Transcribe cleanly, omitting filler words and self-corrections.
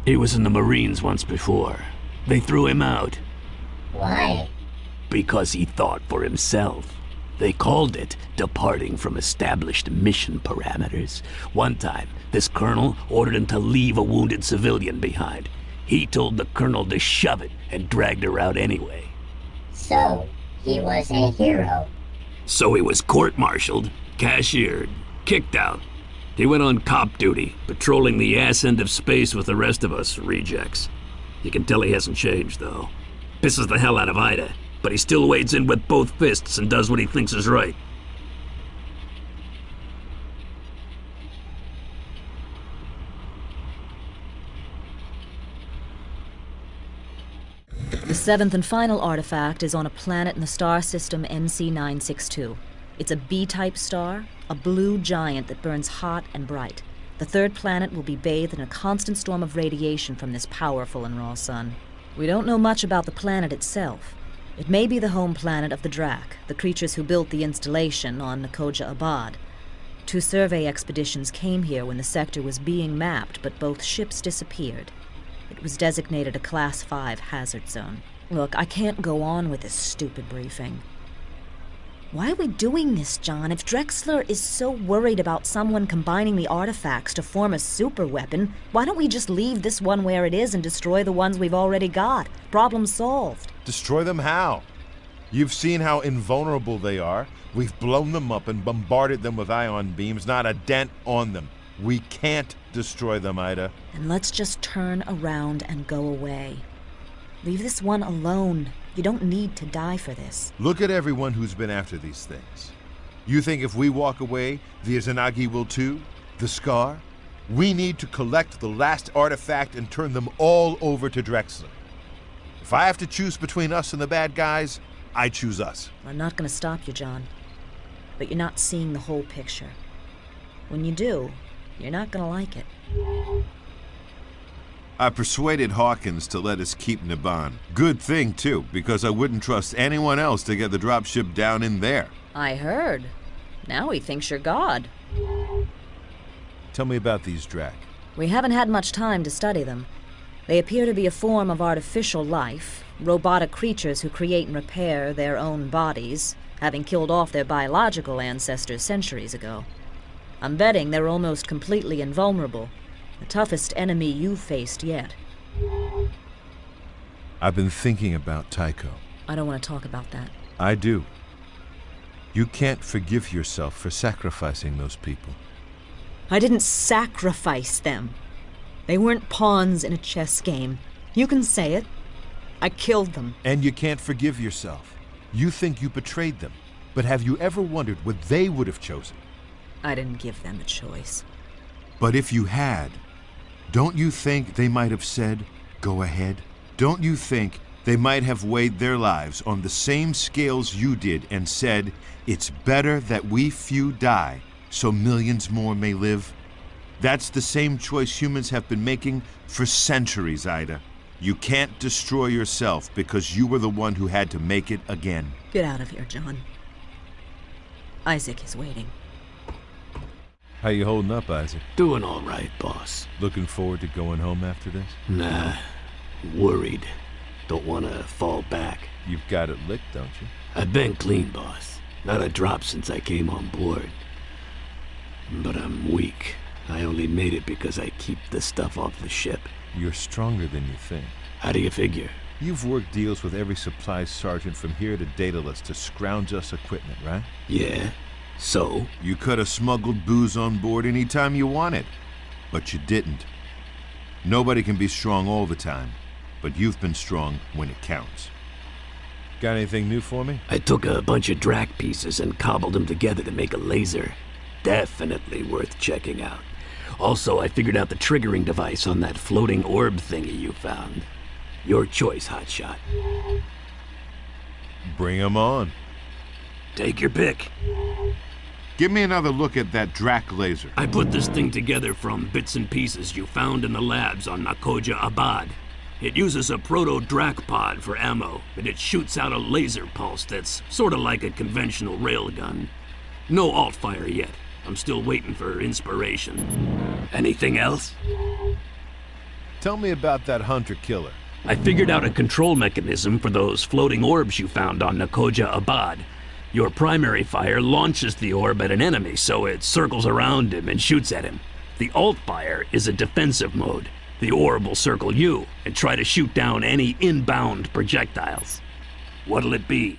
He was in the Marines once before. They threw him out. Why? Because he thought for himself. They called it departing from established mission parameters. One time, this colonel ordered him to leave a wounded civilian behind. He told the colonel to shove it and dragged her out anyway. So, he was a hero. So he was court-martialed, cashiered, kicked out. He went on cop duty, patrolling the ass end of space with the rest of us rejects. You can tell he hasn't changed, though. Pisses the hell out of Ida, but he still wades in with both fists and does what he thinks is right. The seventh and final artifact is on a planet in the star system Nc962. It's a B-type star, a blue giant that burns hot and bright. The third planet will be bathed in a constant storm of radiation from this powerful and raw sun. We don't know much about the planet itself. It may be the home planet of the Drak, the creatures who built the installation on Nakoja Abad. 2 survey expeditions came here when the sector was being mapped, but both ships disappeared. It was designated a Class 5 hazard zone. Look, I can't go on with this stupid briefing. Why are we doing this, John? If Drexler is so worried about someone combining the artifacts to form a super weapon, why don't we just leave this one where it is and destroy the ones we've already got? Problem solved. Destroy them how? You've seen how invulnerable they are. We've blown them up and bombarded them with ion beams, not a dent on them. We can't destroy them, Ida. And let's just turn around and go away. Leave this one alone. You don't need to die for this. Look at everyone who's been after these things. You think if we walk away, the Izanagi will too? The Scar? We need to collect the last artifact and turn them all over to Drexler. If I have to choose between us and the bad guys, I choose us. I'm not going to stop you, John. But you're not seeing the whole picture. When you do, you're not going to like it. I persuaded Hawkins to let us keep Niban. Good thing, too, because I wouldn't trust anyone else to get the dropship down in there. I heard. Now he thinks you're God. Tell me about these Drak. We haven't had much time to study them. They appear to be a form of artificial life, robotic creatures who create and repair their own bodies, having killed off their biological ancestors centuries ago. I'm betting they're almost completely invulnerable. The toughest enemy you've faced yet. I've been thinking about Tycho. I don't want to talk about that. I do. You can't forgive yourself for sacrificing those people. I didn't sacrifice them. They weren't pawns in a chess game. You can say it. I killed them. And you can't forgive yourself. You think you betrayed them. But have you ever wondered what they would have chosen? I didn't give them a choice. But if you had, don't you think they might have said, go ahead? Don't you think they might have weighed their lives on the same scales you did and said, it's better that we few die so millions more may live? That's the same choice humans have been making for centuries, Ida. You can't destroy yourself because you were the one who had to make it again. Get out of here, John. Isaac is waiting. How you holding up, Isaac? Doing all right, boss. Looking forward to going home after this? Nah, worried. Don't want to fall back. You've got it licked, don't you? I've been clean, boss. Not a drop since I came on board. But I'm weak. I only made it because I keep the stuff off the ship. You're stronger than you think. How do you figure? You've worked deals with every supply sergeant from here to Daedalus to scrounge us equipment, right? Yeah. So? You could have smuggled booze on board any time you wanted, but you didn't. Nobody can be strong all the time, but you've been strong when it counts. Got anything new for me? I took a bunch of Drak pieces and cobbled them together to make a laser. Definitely worth checking out. Also, I figured out the triggering device on that floating orb thingy you found. Your choice, Hotshot. Bring 'em on. Take your pick. Give me another look at that Drak laser. I put this thing together from bits and pieces you found in the labs on Nakoja Abad. It uses a proto-Drak pod for ammo, and it shoots out a laser pulse that's sort of like a conventional railgun. No alt-fire yet. I'm still waiting for inspiration. Anything else? Tell me about that hunter-killer. I figured out a control mechanism for those floating orbs you found on Nakoja Abad. Your primary fire launches the orb at an enemy, so it circles around him and shoots at him. The alt fire is a defensive mode. The orb will circle you and try to shoot down any inbound projectiles. What'll it be?